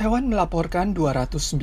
Taiwan melaporkan 297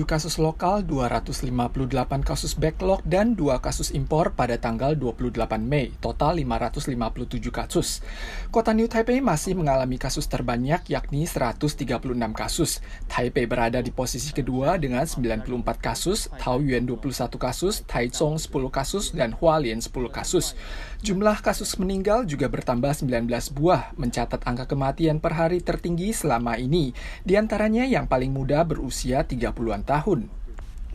kasus lokal, 258 kasus backlog, dan 2 kasus impor pada tanggal 28 Mei, total 557 kasus. Kota New Taipei masih mengalami kasus terbanyak, yakni 136 kasus. Taipei berada di posisi kedua dengan 94 kasus, Taoyuan 21 kasus, Taichung 10 kasus, dan Hualien 10 kasus. Jumlah kasus meninggal juga bertambah 19 buah, mencatat angka kematian per hari tertinggi selama ini, di antaranya yang paling muda berusia 30-an tahun.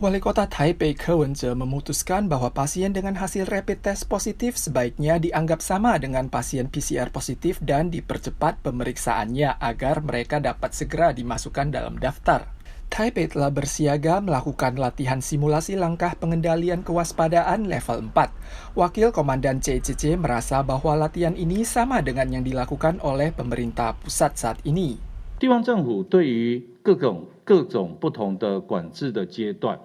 Wali Kota Taipei Ke Wen-je memutuskan bahwa pasien dengan hasil rapid test positif sebaiknya dianggap sama dengan pasien PCR positif dan dipercepat pemeriksaannya agar mereka dapat segera dimasukkan dalam daftar. Taipei telah bersiaga melakukan latihan simulasi langkah pengendalian kewaspadaan level 4. Wakil Komandan CCC merasa bahwa latihan ini sama dengan yang dilakukan oleh pemerintah pusat saat ini. 地方政府对于各种不同的管制的阶段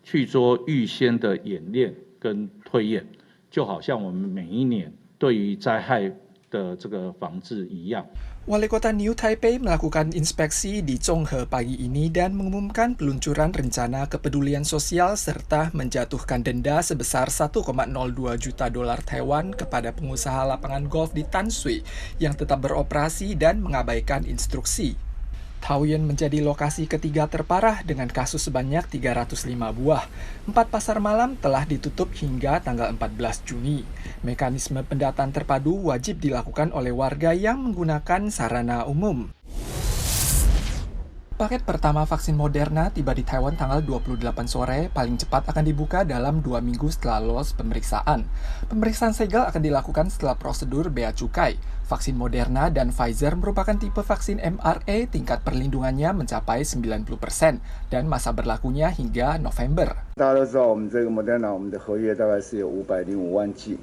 去做预先的演练跟推演，就好像我们每一年对于灾害的这个防治一样。 Wali Kota New Taipei melakukan inspeksi di Zhonghe pagi ini dan mengumumkan peluncuran rencana kepedulian sosial serta menjatuhkan denda sebesar 1,02 juta dolar Taiwan kepada pengusaha lapangan golf di Tanshui yang tetap beroperasi dan mengabaikan instruksi. Taoyuan menjadi lokasi ketiga terparah dengan kasus sebanyak 305 buah. 4 pasar malam telah ditutup hingga tanggal 14 Juni. Mekanisme pendataan terpadu wajib dilakukan oleh warga yang menggunakan sarana umum. Paket pertama vaksin Moderna tiba di Taiwan tanggal 28 sore, paling cepat akan dibuka dalam 2 minggu setelah lolos pemeriksaan. Pemeriksaan segel akan dilakukan setelah prosedur bea cukai. Vaksin Moderna dan Pfizer merupakan tipe vaksin mRNA tingkat perlindungannya mencapai 90% dan masa berlakunya hingga November. 大家都知道，我们这个 Moderna 我们的合约大概是有505万剂，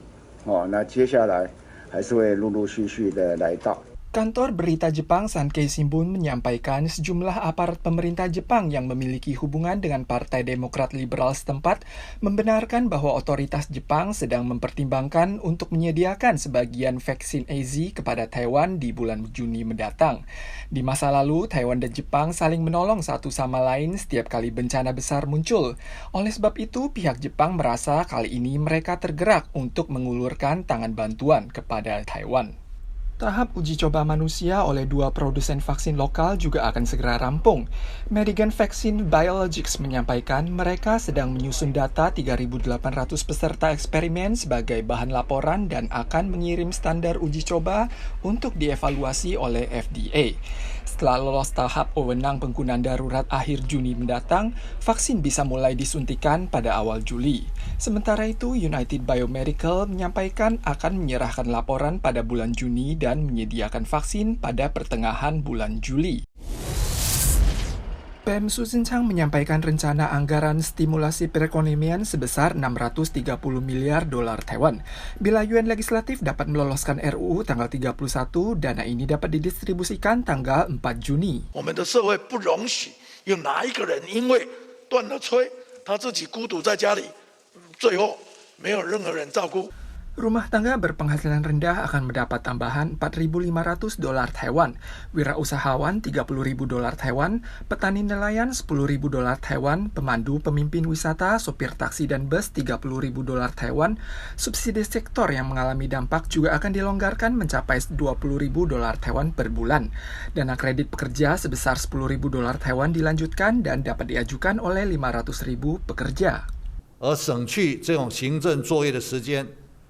那接下来还是会陆陆续续的来到。 Kantor berita Jepang Sankei Shimbun menyampaikan sejumlah aparat pemerintah Jepang yang memiliki hubungan dengan Partai Demokrat Liberal setempat membenarkan bahwa otoritas Jepang sedang mempertimbangkan untuk menyediakan sebagian vaksin AZ kepada Taiwan di bulan Juni mendatang. Di masa lalu, Taiwan dan Jepang saling menolong satu sama lain setiap kali bencana besar muncul. Oleh sebab itu, pihak Jepang merasa kali ini mereka tergerak untuk mengulurkan tangan bantuan kepada Taiwan. Tahap uji coba manusia oleh 2 produsen vaksin lokal juga akan segera rampung. Medigen Vaccine Biologics menyampaikan mereka sedang menyusun data 3.800 peserta eksperimen sebagai bahan laporan dan akan mengirim standar uji coba untuk dievaluasi oleh FDA. Setelah lolos tahap wewenang penggunaan darurat akhir Juni mendatang, vaksin bisa mulai disuntikan pada awal Juli. Sementara itu, United Biomedical menyampaikan akan menyerahkan laporan pada bulan Juni dan menyediakan vaksin pada pertengahan bulan Juli. PM Su Tseng-chang menyampaikan rencana anggaran stimulasi perekonomian sebesar 630 miliar dolar Taiwan. Bila Yuan Legislatif dapat meloloskan RUU tanggal 31, dana ini dapat didistribusikan tanggal 4 Juni. 我们的社会不容许有哪一个人因为断了炊，他自己孤独在家里，最后没有任何人照顾。 Rumah tangga berpenghasilan rendah akan mendapat tambahan 4.500 dolar Taiwan, wirausahawan 30.000 dolar Taiwan, petani nelayan 10.000 dolar Taiwan, pemandu pemimpin wisata, sopir taksi dan bus 30.000 dolar Taiwan. Subsidi sektor yang mengalami dampak juga akan dilonggarkan mencapai 20.000 dolar Taiwan per bulan. Dana kredit pekerja sebesar 10.000 dolar Taiwan dilanjutkan dan dapat diajukan oleh 500.000 pekerja. 而省去这种行政作业的时间。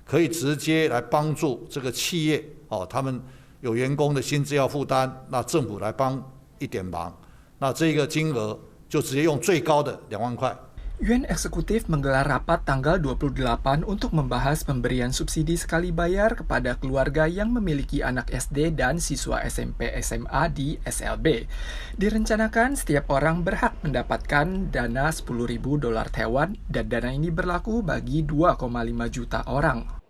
可以直接来帮助这个企业他们有员工的薪资要负担，那政府来帮一点忙，那这个金额就直接用最高的2万块。 Yuan Eksekutif menggelar rapat tanggal 28 untuk membahas pemberian subsidi sekali bayar kepada keluarga yang memiliki anak SD dan siswa SMP SMA di SLB. Direncanakan setiap orang berhak mendapatkan dana 10.000 dolar Taiwan dan dana ini berlaku bagi 2,5 juta orang.